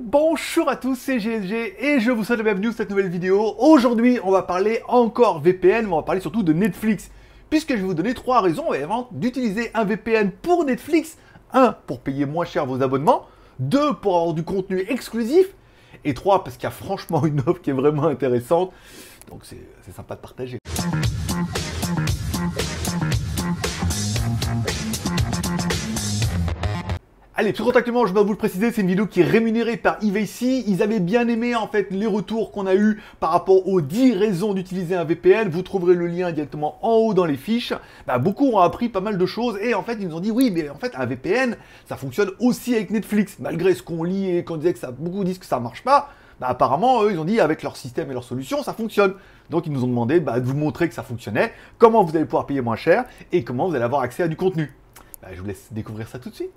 Bonjour à tous, c'est GSG et je vous souhaite la bienvenue dans cette nouvelle vidéo. Aujourd'hui, on va parler encore VPN, mais on va parler surtout de Netflix. Puisque je vais vous donner 3 raisons d'utiliser un VPN pour Netflix. 1, pour payer moins cher vos abonnements. 2, pour avoir du contenu exclusif. Et 3, parce qu'il y a franchement une offre qui est vraiment intéressante. Donc c'est sympa de partager. Allez, tout contactement, je dois vous le préciser, c'est une vidéo qui est rémunérée par Ivacy. Ils avaient bien aimé en fait les retours qu'on a eu par rapport aux 10 raisons d'utiliser un VPN. Vous trouverez le lien directement en haut dans les fiches. Beaucoup ont appris pas mal de choses et en fait ils nous ont dit oui, mais en fait un VPN, ça fonctionne aussi avec Netflix. Malgré ce qu'on lit et qu'on disait que ça, beaucoup disent que ça marche pas. Apparemment, eux, ils ont dit avec leur système et leur solution, ça fonctionne. Donc ils nous ont demandé de vous montrer que ça fonctionnait, comment vous allez pouvoir payer moins cher et comment vous allez avoir accès à du contenu. Je vous laisse découvrir ça tout de suite.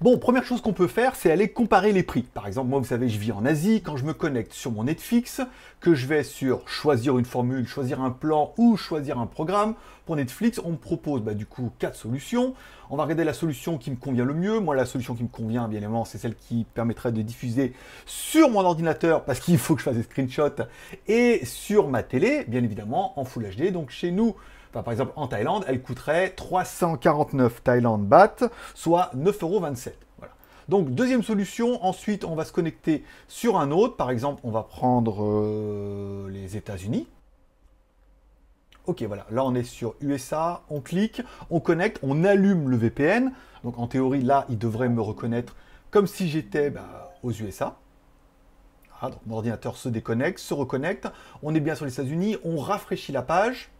Bon, première chose qu'on peut faire, c'est aller comparer les prix. Par exemple, moi, vous savez, je vis en Asie. Quand je me connecte sur mon Netflix, que je vais sur choisir une formule, choisir un plan ou choisir un programme, pour Netflix, on me propose du coup 4 solutions. On va regarder la solution qui me convient le mieux. Moi, la solution qui me convient, bien évidemment, c'est celle qui permettrait de diffuser sur mon ordinateur, parce qu'il faut que je fasse des screenshots, et sur ma télé, bien évidemment, en Full HD. Donc chez nous, par exemple, en Thaïlande, elle coûterait 349 Thaïlande Baht, soit 9,27 €. Voilà. Donc, deuxième solution. Ensuite, on va se connecter sur un autre. Par exemple, on va prendre les États-Unis. Ok, voilà. Là, on est sur USA. On clique, on connecte, on allume le VPN. Donc, en théorie, là, il devrait me reconnaître comme si j'étais aux USA. Ah, donc, mon ordinateur se déconnecte, se reconnecte. On est bien sur les États-Unis. On rafraîchit la page.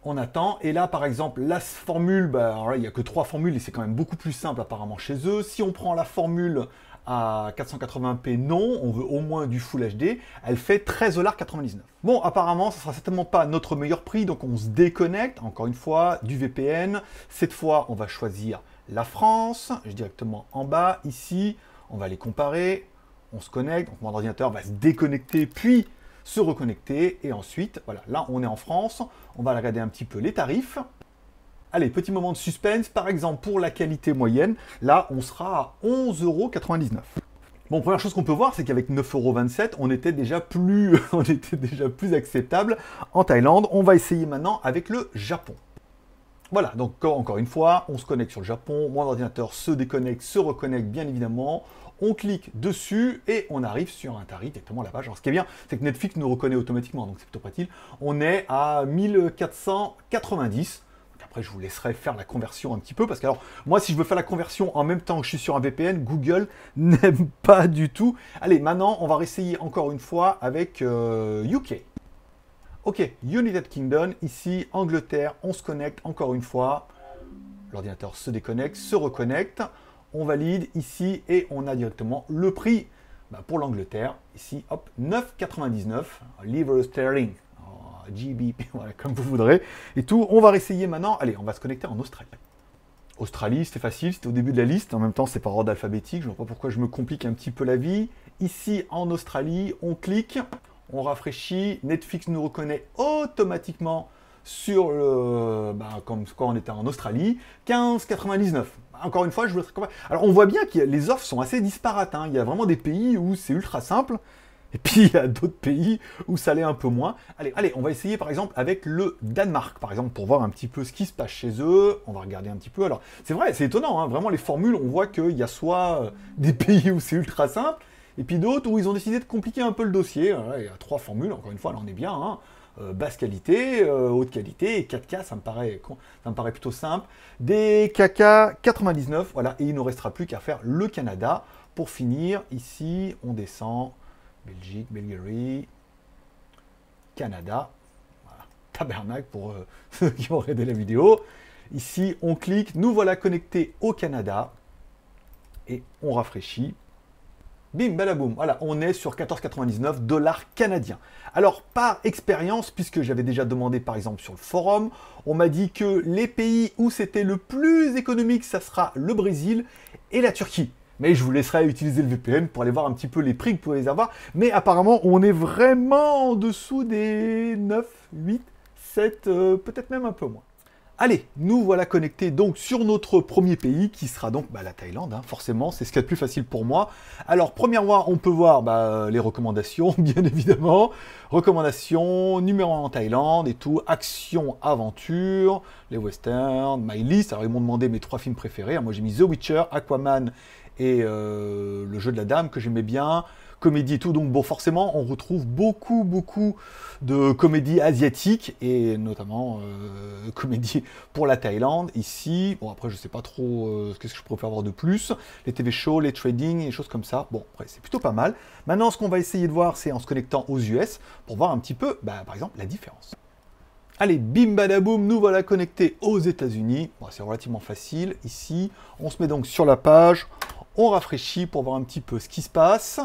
On attend, et là par exemple, la formule, alors là, il n'y a que 3 formules, et c'est quand même beaucoup plus simple apparemment chez eux. Si on prend la formule à 480p, non, on veut au moins du Full HD, elle fait 13,99 $. Bon, apparemment, ça ne sera certainement pas notre meilleur prix, donc on se déconnecte, encore une fois, du VPN. Cette fois, on va choisir la France, directement en bas, ici, on va les comparer, on se connecte, donc mon ordinateur va se déconnecter, puis se reconnecter, et ensuite, voilà, là on est en France, on va regarder un petit peu les tarifs. Allez, petit moment de suspense, par exemple pour la qualité moyenne, là on sera à 11,99 €. Bon, première chose qu'on peut voir, c'est qu'avec 9,27 €, on était déjà plus acceptable en Thaïlande. On va essayer maintenant avec le Japon. Voilà, donc encore une fois, on se connecte sur le Japon, mon ordinateur se déconnecte, se reconnecte bien évidemment, on clique dessus et on arrive sur un tarif directement à la page. Alors ce qui est bien, c'est que Netflix nous reconnaît automatiquement, donc c'est plutôt pratique. On est à 1490. Après, je vous laisserai faire la conversion un petit peu, parce que alors, moi, si je veux faire la conversion en même temps que je suis sur un VPN, Google n'aime pas du tout. Allez, maintenant, on va réessayer encore une fois avec UK. Ok, United Kingdom, ici, Angleterre, on se connecte encore une fois. L'ordinateur se déconnecte, se reconnecte. On valide ici et on a directement le prix pour l'Angleterre. Ici, hop, 9,99 €, livre sterling, GBP, voilà, comme vous voudrez. Et tout, on va réessayer maintenant. Allez, on va se connecter en Australie. Australie, c'était facile, c'était au début de la liste. En même temps, c'est par ordre alphabétique. Je ne vois pas pourquoi je me complique un petit peu la vie. Ici, en Australie, on clique, on rafraîchit. Netflix nous reconnaît automatiquement sur le, comme quand on était en Australie, 15,99 €. Encore une fois, je voudrais... Alors, on voit bien que les offres sont assez disparates. Il y a vraiment des pays où c'est ultra simple. Et puis, il y a d'autres pays où ça l'est un peu moins. Allez, on va essayer, par exemple, avec le Danemark, par exemple, pour voir un petit peu ce qui se passe chez eux. On va regarder un petit peu. Alors, c'est vrai, c'est étonnant. Vraiment, les formules, on voit qu'il y a soit des pays où c'est ultra simple, et puis d'autres où ils ont décidé de compliquer un peu le dossier. Voilà, il y a 3 formules. Encore une fois, là, on est bien. Basse qualité, haute qualité, et 4K, ça me paraît plutôt simple. Des KK 99, voilà, et il ne nous restera plus qu'à faire le Canada. Pour finir, ici, on descend, Belgique, Bulgarie, Canada, voilà, tabernacle pour ceux qui vont regarder la vidéo. Ici, on clique, nous voilà connectés au Canada, et on rafraîchit. Bim, balaboum, voilà, on est sur 14,99 $ canadiens. Alors, par expérience, puisque j'avais déjà demandé par exemple sur le forum, on m'a dit que les pays où c'était le plus économique, ça sera le Brésil et la Turquie. Mais je vous laisserai utiliser le VPN pour aller voir un petit peu les prix que vous pouvez les avoir. Mais apparemment, on est vraiment en dessous des 9, 8, 7, peut-être même un peu moins. Allez, nous voilà connectés donc sur notre premier pays qui sera donc la Thaïlande, hein, forcément, c'est ce qu'il y a de plus facile pour moi. Alors, premièrement, on peut voir les recommandations, bien évidemment. Recommandations, numéro 1 en Thaïlande et tout, action, aventure, les westerns, my list. Alors, ils m'ont demandé mes 3 films préférés. Moi, j'ai mis The Witcher, Aquaman et Le Jeu de la Dame que j'aimais bien. Comédie et tout, donc bon, forcément, on retrouve beaucoup de comédies asiatiques, et notamment comédies pour la Thaïlande, ici. Bon, après, je sais pas trop qu'est-ce que je pourrais avoir de plus. Les TV shows, les trading, les choses comme ça. Bon, après, c'est plutôt pas mal. Maintenant, ce qu'on va essayer de voir, c'est en se connectant aux US, pour voir un petit peu, par exemple, la différence. Allez, bim badaboum, nous voilà connectés aux États-Unis. Bon, c'est relativement facile. Ici, on se met donc sur la page, on rafraîchit pour voir un petit peu ce qui se passe.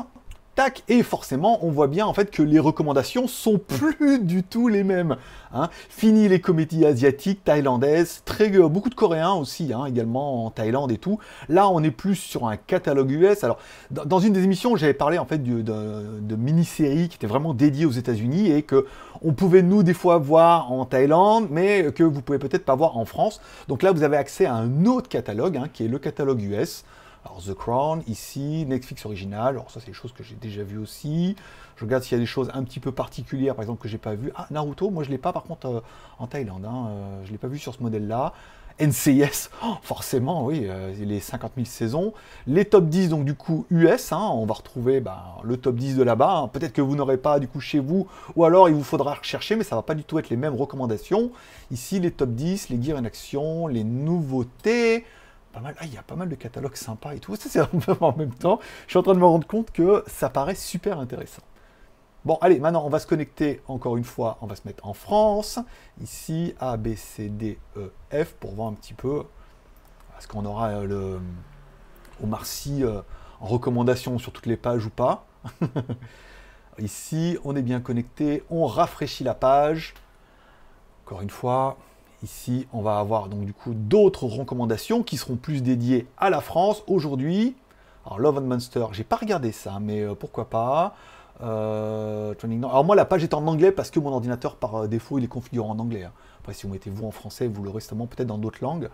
Tac, et forcément, on voit bien en fait que les recommandations sont plus du tout les mêmes. Hein. Fini les comédies asiatiques, thaïlandaises, beaucoup de Coréens aussi, hein, également en Thaïlande et tout. Là, on est plus sur un catalogue US. Alors, dans une des émissions, j'avais parlé en fait de mini-séries qui étaient vraiment dédiées aux États-Unis et que on pouvait nous des fois voir en Thaïlande, mais que vous pouvez peut-être pas voir en France. Donc là, vous avez accès à un autre catalogue, hein, qui est le catalogue US. Alors, The Crown, ici, Netflix original. Alors, ça, c'est des choses que j'ai déjà vues aussi. Je regarde s'il y a des choses un petit peu particulières, par exemple, que j'ai pas vues. Ah, Naruto, moi, je l'ai pas, par contre, en Thaïlande. Hein. Je l'ai pas vu sur ce modèle-là. NCIS, forcément, oui, les 50 000 saisons. Les top 10, donc, du coup, US. Hein, on va retrouver le top 10 de là-bas. Hein. Peut-être que vous n'aurez pas, du coup, chez vous. Ou alors, il vous faudra rechercher, mais ça va pas du tout être les mêmes recommandations. Ici, les top 10, les gears in action, les nouveautés. Pas mal. Ah, il y a pas mal de catalogues sympas et tout. Ça, c'est en même temps. Je suis en train de me rendre compte que ça paraît super intéressant. Bon, allez, maintenant, on va se connecter encore une fois. On va se mettre en France. Ici, A, B, C, D, E, F, pour voir un petit peu. Est-ce qu'on aura le Omar Sy en recommandation sur toutes les pages ou pas. Ici, on est bien connecté. On rafraîchit la page. Encore une fois. Ici, on va avoir donc du coup d'autres recommandations qui seront plus dédiées à la France aujourd'hui. Alors, Love and Monster, j'ai pas regardé ça, mais pourquoi pas. Alors moi, la page est en anglais parce que mon ordinateur, par défaut, il est configuré en anglais. Hein. Après, si vous mettez vous en français, vous l'aurez récemment peut-être dans d'autres langues.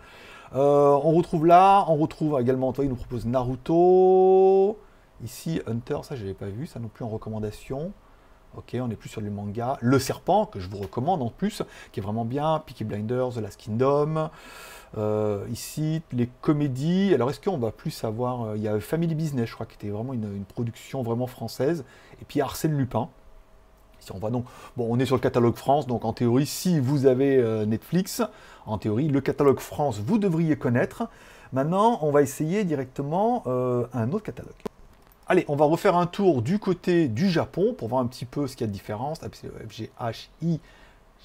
On retrouve là, on retrouve également, toi, il nous propose Naruto. Ici, Hunter, ça, je l'avais pas vu, ça non plus en recommandation. Ok, on est plus sur le manga. Le Serpent, que je vous recommande en plus, qui est vraiment bien. Peaky Blinders, The Last Kingdom. Ici, les comédies. Alors, est-ce qu'on va plus avoir... il y a Family Business, je crois, qui était vraiment une production vraiment française. Et puis Arsène Lupin. Ici, on voit donc... Bon, on est sur le catalogue France, donc en théorie, si vous avez Netflix, en théorie, le catalogue France, vous devriez connaître. Maintenant, on va essayer directement un autre catalogue. Allez, on va refaire un tour du côté du Japon pour voir un petit peu ce qu'il y a de différence. C'est le F, G, H, I,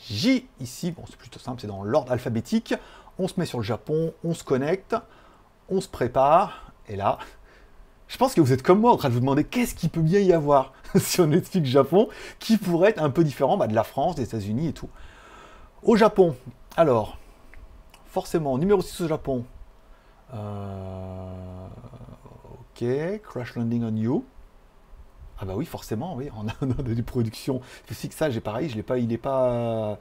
J. Ici, bon, c'est plutôt simple, c'est dans l'ordre alphabétique. On se met sur le Japon, on se connecte, on se prépare. Et là, je pense que vous êtes comme moi en train de vous demander qu'est-ce qu'il peut bien y avoir sur Netflix Japon qui pourrait être un peu différent de la France, des États-Unis et tout. Au Japon, alors, forcément, numéro 6 au Japon. Ok, Crash Landing on You. Ah bah oui, forcément, oui, on a des productions. C'est que ça, j'ai pareil, il n'est pas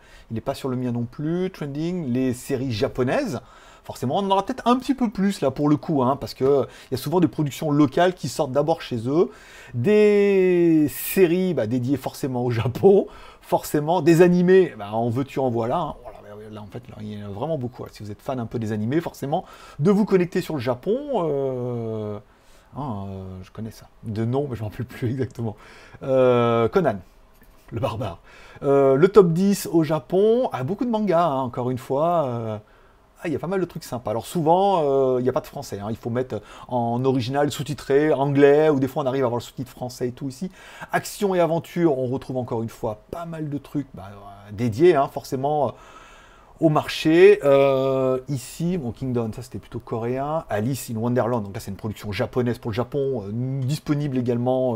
sur le mien non plus. Trending, les séries japonaises. Forcément, on en aura peut-être un petit peu plus là pour le coup, hein, parce que il y a souvent des productions locales qui sortent d'abord chez eux, des séries dédiées forcément au Japon, forcément des animés, en veux-tu en voilà. Hein. Là, en fait, là, il y en a vraiment beaucoup. Si vous êtes fan un peu des animés, forcément, de vous connecter sur le Japon. Je connais ça. De nom, mais je ne m'en rappelle plus exactement. Conan, le barbare. Le top 10 au Japon. Beaucoup de mangas, hein, encore une fois. Il y a pas mal de trucs sympas. Alors souvent, il n'y a pas de français. Hein. Il faut mettre en original, sous-titré, anglais, ou des fois on arrive à avoir le sous-titre français et tout ici. Action et aventure, on retrouve encore une fois pas mal de trucs dédiés, hein, forcément... au marché, ici, bon, Kingdom, ça c'était plutôt coréen, Alice in Wonderland, donc là c'est une production japonaise pour le Japon, disponible également,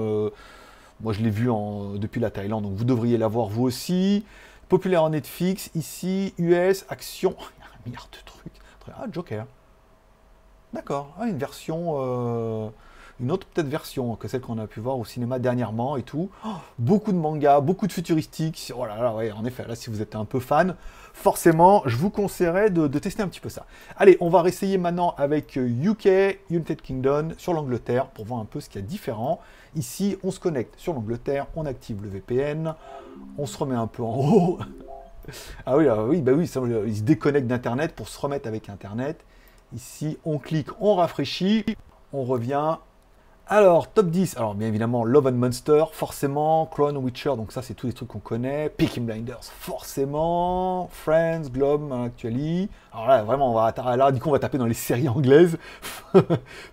moi je l'ai vu depuis la Thaïlande, donc vous devriez l'avoir vous aussi, populaire en Netflix, ici, US, action, il y a un milliard de trucs, Joker, d'accord, une version une autre peut-être version que celle qu'on a pu voir au cinéma dernièrement et tout. Oh, beaucoup de mangas, beaucoup de futuristiques. Oh là là, ouais, en effet, là, si vous êtes un peu fan, forcément, je vous conseillerais de tester un petit peu ça. Allez, on va réessayer maintenant avec UK, United Kingdom, sur l'Angleterre, pour voir un peu ce qu'il y a de différent. Ici, on se connecte sur l'Angleterre, on active le VPN, on se remet un peu en haut. Ah oui, bah oui, ça, il se déconnecte d'Internet pour se remettre avec Internet. Ici, on clique, on rafraîchit, on revient. Alors, top 10, alors bien évidemment, Love and Monster, forcément, Crown, Witcher, donc ça c'est tous les trucs qu'on connaît, Peaky Blinders, forcément, Friends, Globe, Actually, alors là vraiment, du coup on va taper dans les séries anglaises,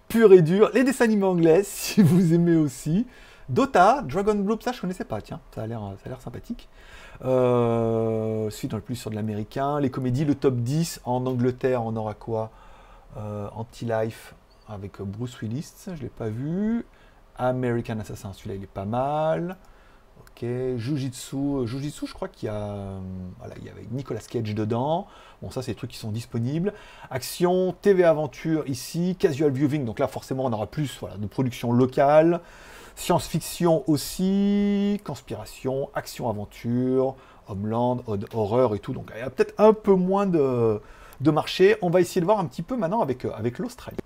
pur et dur, les dessins animés anglais, si vous aimez aussi, Dota, Dragon Ball, ça je connaissais pas, tiens, ça a l'air sympathique. Ensuite, on est plus sur de l'américain, les comédies, le top 10, en Angleterre, on aura quoi? Anti-Life, avec Bruce Willis, je ne l'ai pas vu. American Assassin, celui-là il est pas mal. Ok, Jujitsu, je crois qu'il y a, voilà, il y avait Nicolas Cage dedans. Bon, ça c'est des trucs qui sont disponibles. Action, TV aventure ici, casual viewing, donc là forcément on aura plus, voilà, de production locale. Science-fiction aussi, conspiration, action aventure, Homeland, horreur et tout. Donc il y a peut-être un peu moins de marché. On va essayer de voir un petit peu maintenant avec l'Australie.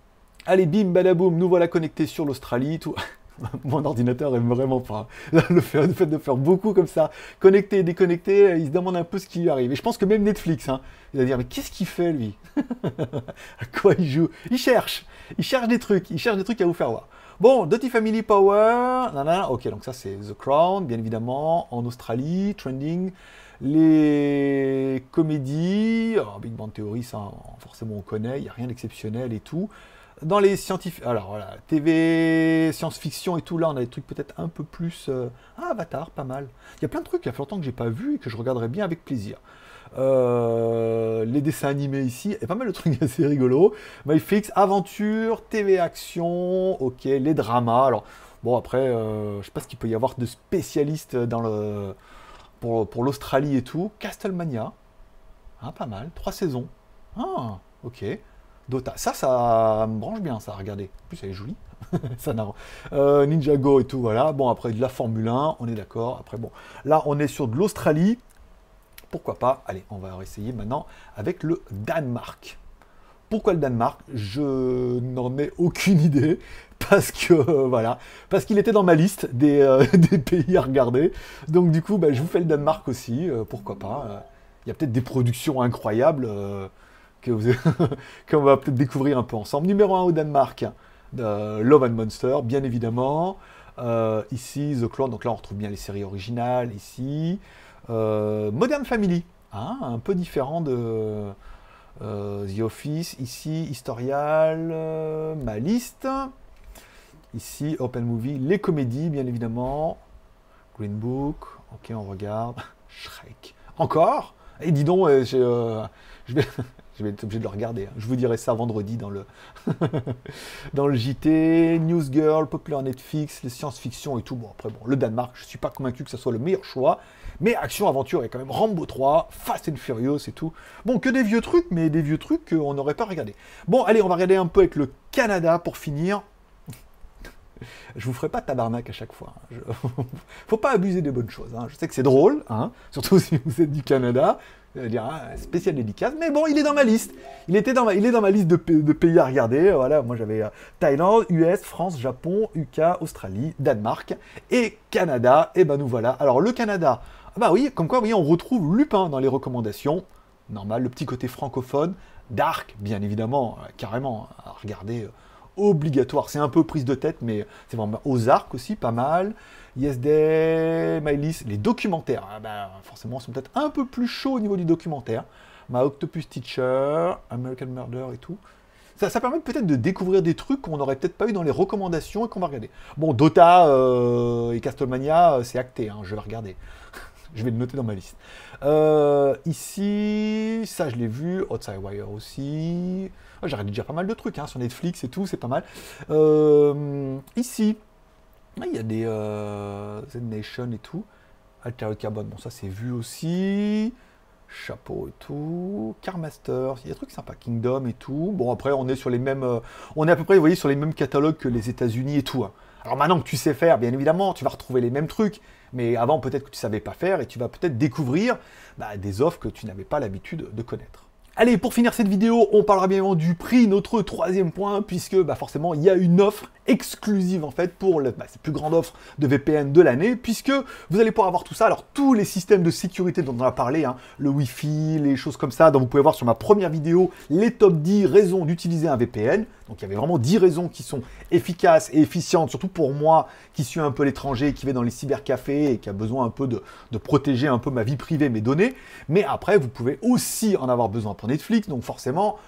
Allez, bim, badaboum, nous voilà connectés sur l'Australie. Tout... Mon ordinateur aime vraiment pas. Le fait de faire beaucoup comme ça, connecté et déconnecté, il se demande un peu ce qui lui arrive. Et je pense que même Netflix, hein, il va dire, mais qu'est-ce qu'il fait lui? À quoi il joue? Il cherche des trucs, à vous faire voir. Bon, Dirty Family Power, nanana, ok, donc ça c'est The Crown, bien évidemment, en Australie, trending. Les comédies, Big Bang Theory, ça forcément on connaît, il n'y a rien d'exceptionnel et tout. Dans les scientifiques, alors voilà, TV, science-fiction et tout, là on a des trucs peut-être un peu plus... Avatar, pas mal. Il y a plein de trucs, il y a longtemps que j'ai pas vu et que je regarderais bien avec plaisir. Les dessins animés ici, et pas mal de trucs assez rigolos. MyFlix, aventure, TV action, ok, les dramas. Alors, bon après, je sais pas ce qu'il peut y avoir de spécialistes dans le... pour l'Australie et tout. Castlemania, pas mal, 3 saisons. Ah, ok. Dota, ça me branche bien, ça, regardez. En plus, elle est jolie. Ça Ninjago et tout, voilà. Bon, après, de la Formule 1, on est d'accord. Après, bon, là, on est sur de l'Australie. Pourquoi pas? Allez, on va essayer maintenant avec le Danemark. Pourquoi le Danemark? Je n'en ai aucune idée. Parce que, voilà, parce qu'il était dans ma liste des pays à regarder. Donc, du coup, bah, je vous fais le Danemark aussi. Pourquoi pas? Il y a peut-être des productions incroyables. Qu'on va peut-être découvrir un peu ensemble. Numéro 1 au Danemark, Love and Monster, bien évidemment. Ici, The Clone, donc là on retrouve bien les séries originales, ici. Modern Family, un peu différent de The Office. Ici, Historial, ma liste. Ici, Open Movie, les comédies, bien évidemment. Green Book, ok, on regarde. Shrek, encore. Et dis donc, je vais... Je vais être obligé de le regarder. Je vous dirai ça vendredi dans le, dans le JT. News Girl, Populaire Netflix, les science-fiction et tout. Bon, après, bon, le Danemark, je ne suis pas convaincu que ce soit le meilleur choix. Mais action-aventure, il y a quand même Rambo 3, Fast and Furious et tout. Bon, que des vieux trucs, mais des vieux trucs qu'on n'aurait pas regardé. Bon, allez, on va regarder un peu avec le Canada pour finir. Je vous ferai pas tabarnak à chaque fois. Faut pas abuser des bonnes choses. Je sais que c'est drôle, surtout si vous êtes du Canada. Dire spécial dédicace, mais bon, il est dans ma liste. Il est dans ma liste de pays à regarder. Voilà, moi j'avais Thaïlande, US, France, Japon, UK, Australie, Danemark et Canada. Et ben nous voilà. Alors le Canada, bah oui, comme quoi, vous voyez, on retrouve Lupin dans les recommandations. Normal, le petit côté francophone, Dark, bien évidemment, carrément à regarder. Obligatoire, c'est un peu prise de tête, mais c'est vraiment Ozark aussi, pas mal. Yesterday, My List, les documentaires, forcément, sont peut-être un peu plus chauds au niveau du documentaire. My Octopus Teacher, American Murder et tout. Ça permet peut-être de découvrir des trucs qu'on n'aurait peut-être pas eu dans les recommandations et qu'on va regarder. Bon, Dota et Castlevania, c'est acté, je vais regarder. Je vais le noter dans ma liste. Ici, ça je l'ai vu, Outside Wire aussi. J'ai regardé déjà pas mal de trucs sur Netflix et tout, c'est pas mal. Ici, il y a des Z Nation et tout. Altered Carbon, bon ça c'est vu aussi. Chapeau et tout, Carmaster, il y a des trucs sympas, Kingdom et tout. Bon, après, on est sur les mêmes, on est à peu près, vous voyez, sur les mêmes catalogues que les États-Unis et tout, hein. Alors maintenant que tu sais faire, bien évidemment, tu vas retrouver les mêmes trucs, mais avant, peut-être que tu savais pas faire et tu vas peut-être découvrir des offres que tu n'avais pas l'habitude de connaître. Allez, pour finir cette vidéo, on parlera bien évidemment du prix, notre troisième point, puisque forcément, il y a une offre exclusive en fait pour la plus grande offre de VPN de l'année, puisque vous allez pouvoir avoir tout ça. Alors, tous les systèmes de sécurité dont on a parlé, hein, le Wi-Fi, les choses comme ça, dont vous pouvez voir sur ma première vidéo, les top 10 raisons d'utiliser un VPN. Donc, il y avait vraiment 10 raisons qui sont efficaces et efficientes, surtout pour moi qui suis un peu l'étranger, qui vais dans les cybercafés et qui a besoin un peu de protéger un peu ma vie privée, mes données. Mais après, vous pouvez aussi en avoir besoin pour Netflix, donc forcément,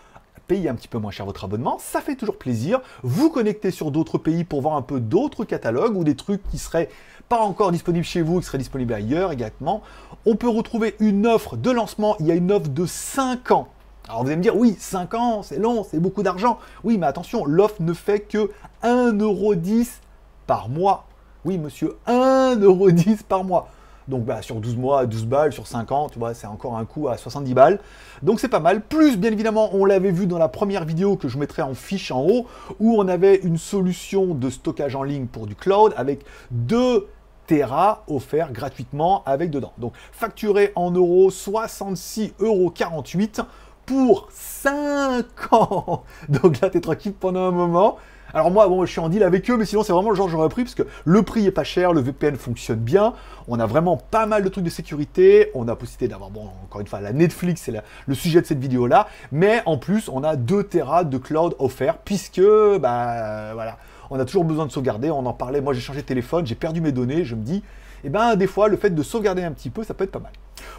payer un petit peu moins cher votre abonnement, ça fait toujours plaisir. Vous connectez sur d'autres pays pour voir un peu d'autres catalogues ou des trucs qui seraient pas encore disponibles chez vous, qui seraient disponibles ailleurs également. On peut retrouver une offre de lancement, il y a une offre de 5 ans. Alors vous allez me dire, oui, 5 ans, c'est long, c'est beaucoup d'argent. Oui, mais attention, l'offre ne fait que 1,10 € par mois. Oui, monsieur, 1,10 € par mois. Donc sur 12 mois, 12 balles, sur 5 ans, tu vois, c'est encore un coût à 70 balles. Donc c'est pas mal. Plus, bien évidemment, on l'avait vu dans la première vidéo que je mettrai en fiche en haut, où on avait une solution de stockage en ligne pour du cloud avec 2 Tera offert gratuitement avec dedans. Donc facturé en euros, 66,48 € pour 5 ans. Donc là, tu es tranquille pendant un moment. Alors moi, bon, je suis en deal avec eux, mais sinon, c'est vraiment le genre que j'aurais pris, parce que le prix est pas cher, le VPN fonctionne bien, on a vraiment pas mal de trucs de sécurité, on a possibilité d'avoir, bon, encore une fois, la Netflix, c'est le sujet de cette vidéo-là, mais en plus, on a 2 Tera de cloud offert, puisque, voilà, on a toujours besoin de sauvegarder, on en parlait, moi j'ai changé de téléphone, j'ai perdu mes données, je me dis, des fois, le fait de sauvegarder un petit peu, ça peut être pas mal.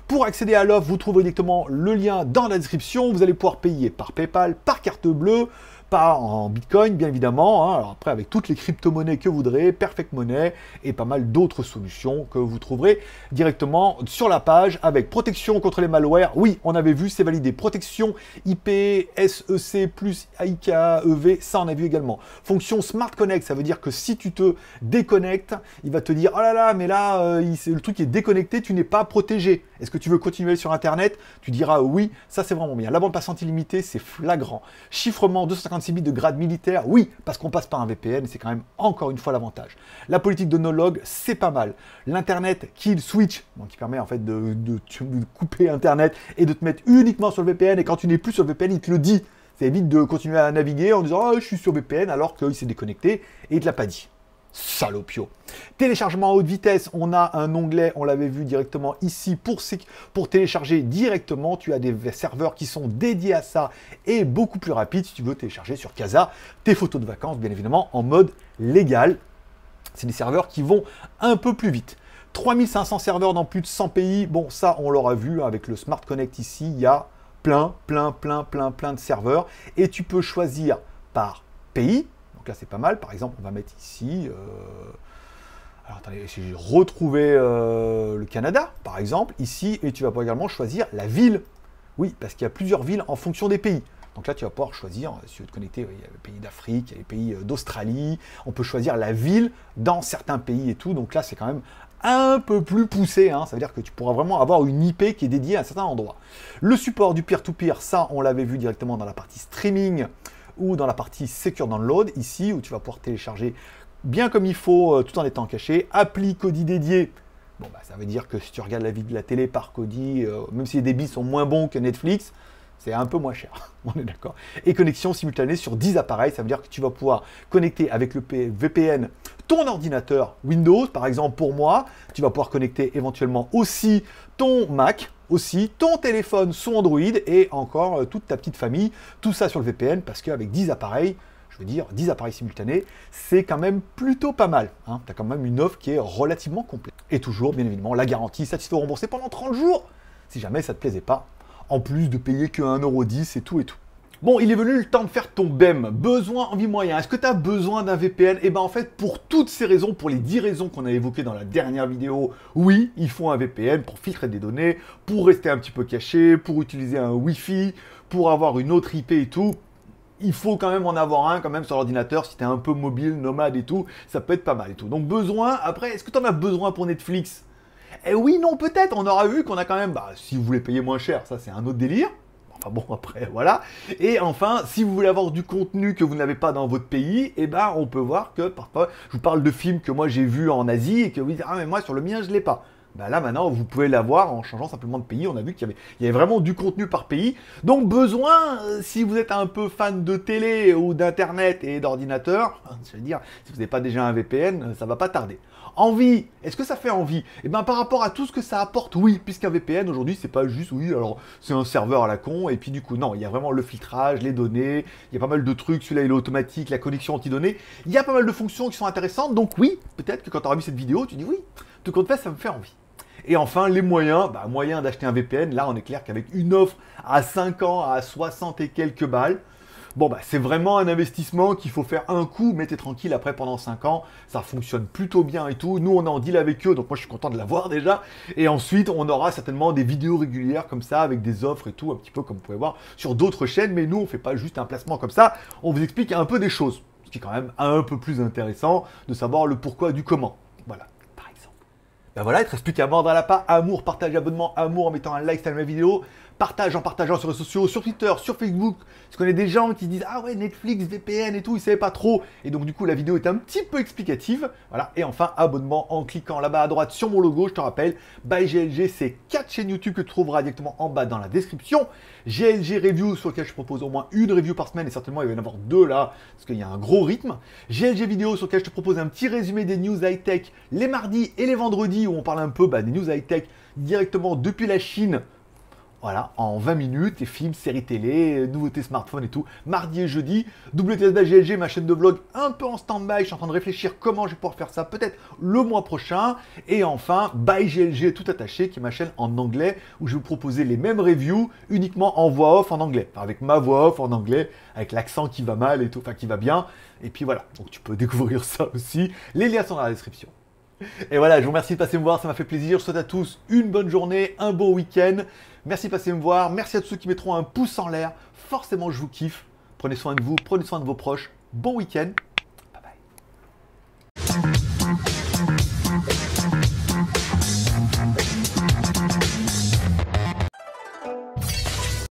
Pour accéder à l'offre, vous trouverez directement le lien dans la description, vous allez pouvoir payer par PayPal, par carte bleue, pas en Bitcoin, bien évidemment, hein. Alors après, avec toutes les crypto-monnaies que vous voudrez, Perfect Money et pas mal d'autres solutions que vous trouverez directement sur la page avec protection contre les malwares. Oui, on avait vu, c'est validé. Protection IP, SEC plus IKEV, ça on a vu également. Fonction Smart Connect, ça veut dire que si tu te déconnectes, il va te dire « Oh là là, mais là, le truc est déconnecté, tu n'es pas protégé. Est-ce que tu veux continuer sur Internet ?» Tu diras « Oui, ça c'est vraiment bien. » La bande passante illimitée, c'est flagrant. Chiffrement 256 bits de grade militaire, oui, parce qu'on passe par un VPN, c'est quand même encore une fois l'avantage. La politique de no-log, c'est pas mal. L'Internet Kill Switch, donc qui permet en fait de couper Internet et de te mettre uniquement sur le VPN, et quand tu n'es plus sur le VPN, il te le dit. Ça évite de continuer à naviguer en disant « Ah, je suis sur VPN » alors qu'il s'est déconnecté et il te l'a pas dit. Salopio. Téléchargement à haute vitesse, on a un onglet, on l'avait vu directement ici, pour télécharger directement. Tu as des serveurs qui sont dédiés à ça et beaucoup plus rapides si tu veux télécharger sur Casa tes photos de vacances, bien évidemment, en mode légal. C'est des serveurs qui vont un peu plus vite. 3500 serveurs dans plus de 100 pays. Bon, ça, on l'aura vu avec le Smart Connect ici. Il y a plein de serveurs. Et tu peux choisir par pays. Donc là, c'est pas mal. Par exemple, on va mettre ici... Alors, attendez, j'ai retrouvé le Canada, par exemple, ici. Et tu vas pouvoir également choisir la ville. Oui, parce qu'il y a plusieurs villes en fonction des pays. Donc là, tu vas pouvoir choisir, si tu veux te connecter, il y a les pays d'Afrique, il y a les pays d'Australie. On peut choisir la ville dans certains pays et tout. Donc là, c'est quand même un peu plus poussé, hein. Ça veut dire que tu pourras vraiment avoir une IP qui est dédiée à un certain endroit. Le support du peer-to-peer, ça, on l'avait vu directement dans la partie streaming ou dans la partie Secure Download, ici, où tu vas pouvoir télécharger bien comme il faut, tout en étant caché. Appli Kodi dédié. Bon, ça veut dire que si tu regardes la vidéo de la télé par Kodi, même si les débits sont moins bons que Netflix, c'est un peu moins cher, on est d'accord. Et connexion simultanée sur 10 appareils, ça veut dire que tu vas pouvoir connecter avec le VPN ton ordinateur Windows, par exemple pour moi, tu vas pouvoir connecter éventuellement aussi ton Mac, aussi ton téléphone sous Android et encore toute ta petite famille, tout ça sur le VPN, parce qu'avec 10 appareils, je veux dire 10 appareils simultanés, c'est quand même plutôt pas mal, hein. Tu as quand même une offre qui est relativement complète. Et toujours, bien évidemment, la garantie satisfait ou remboursée pendant 30 jours, si jamais ça ne te plaisait pas. En plus de payer que 1,10 € et tout et tout. Bon, il est venu le temps de faire ton BEM. Besoin, envie, moyen. Est-ce que tu as besoin d'un VPN? Eh bien, en fait, pour toutes ces raisons, pour les 10 raisons qu'on a évoquées dans la dernière vidéo, oui, il faut un VPN pour filtrer des données, pour rester un petit peu caché, pour utiliser un Wi-Fi, pour avoir une autre IP et tout. Il faut quand même en avoir un quand même sur l'ordinateur, si tu es un peu mobile, nomade et tout, ça peut être pas mal et tout. Donc besoin, après, est-ce que tu en as besoin pour Netflix? Eh oui, non, peut-être, on aura vu qu'on a quand même, bah, si vous voulez payer moins cher, ça c'est un autre délire. Enfin bon, après, voilà. Et enfin, si vous voulez avoir du contenu que vous n'avez pas dans votre pays, eh ben, on peut voir que parfois, je vous parle de films que moi j'ai vus en Asie et que vous dites, ah mais moi sur le mien je l'ai pas. Ben là maintenant, vous pouvez l'avoir en changeant simplement de pays. On a vu qu'il y avait vraiment du contenu par pays. Donc besoin, si vous êtes un peu fan de télé ou d'internet et d'ordinateur, je veux dire, si vous n'avez pas déjà un VPN, ça va pas tarder. Envie, est-ce que ça fait envie? Eh bien par rapport à tout ce que ça apporte, oui, puisqu'un VPN aujourd'hui c'est pas juste, oui, alors c'est un serveur à la con, et puis du coup non, il y a vraiment le filtrage, les données, il y a pas mal de trucs, celui-là il est automatique, la connexion anti-données, il y a pas mal de fonctions qui sont intéressantes, donc oui, peut-être que quand tu auras vu cette vidéo, tu dis oui, tout compte fait, ça me fait envie. Et enfin, les moyens, bah, moyens d'acheter un VPN, là on est clair qu'avec une offre à 5 ans à 60 et quelques balles, bon, bah, c'est vraiment un investissement qu'il faut faire un coup, mais t'es tranquille, après pendant 5 ans, ça fonctionne plutôt bien et tout. Nous, on est en deal avec eux, donc moi je suis content de l'avoir déjà. Et ensuite, on aura certainement des vidéos régulières comme ça, avec des offres et tout, un petit peu comme vous pouvez voir sur d'autres chaînes, mais nous, on fait pas juste un placement comme ça, on vous explique un peu des choses, ce qui est quand même un peu plus intéressant de savoir le pourquoi du comment. Voilà. Ben voilà, il ne te reste plus qu'à mordre à la part. Amour, partage, abonnement, amour en mettant un like sur ma vidéo. Partage en partageant sur les réseaux sociaux, sur Twitter, sur Facebook. Je connais des gens qui disent ah ouais, Netflix, VPN et tout, ils ne savaient pas trop. Et donc du coup, la vidéo est un petit peu explicative. Voilà. Et enfin, abonnement en cliquant là-bas à droite sur mon logo. Je te rappelle, by GLG, c'est 4 chaînes YouTube que tu trouveras directement en bas dans la description. GLG Review, sur lequel je propose au moins une review par semaine. Et certainement, il va y en avoir 2 là, parce qu'il y a un gros rythme. GLG Vidéo, sur lequel je te propose un petit résumé des news high-tech les mardis et les vendredis, où on parle un peu des news high-tech directement depuis la Chine. Voilà, en 20 minutes, et films, séries télé, nouveautés smartphones et tout. Mardi et jeudi, WTS/GLG, ma chaîne de vlog un peu en stand-by. Je suis en train de réfléchir comment je vais pouvoir faire ça, peut-être le mois prochain. Et enfin, by GLG tout attaché, qui est ma chaîne en anglais, où je vais vous proposer les mêmes reviews, uniquement en voix off en anglais. Enfin, avec ma voix off en anglais, avec l'accent qui va mal et tout, enfin qui va bien. Et puis voilà, donc tu peux découvrir ça aussi. Les liens sont dans la description. Et voilà, je vous remercie de passer me voir, ça m'a fait plaisir. Je souhaite à tous une bonne journée, un bon week-end. Merci de passer me voir, merci à tous ceux qui mettront un pouce en l'air. Forcément, je vous kiffe. Prenez soin de vous, prenez soin de vos proches. Bon week-end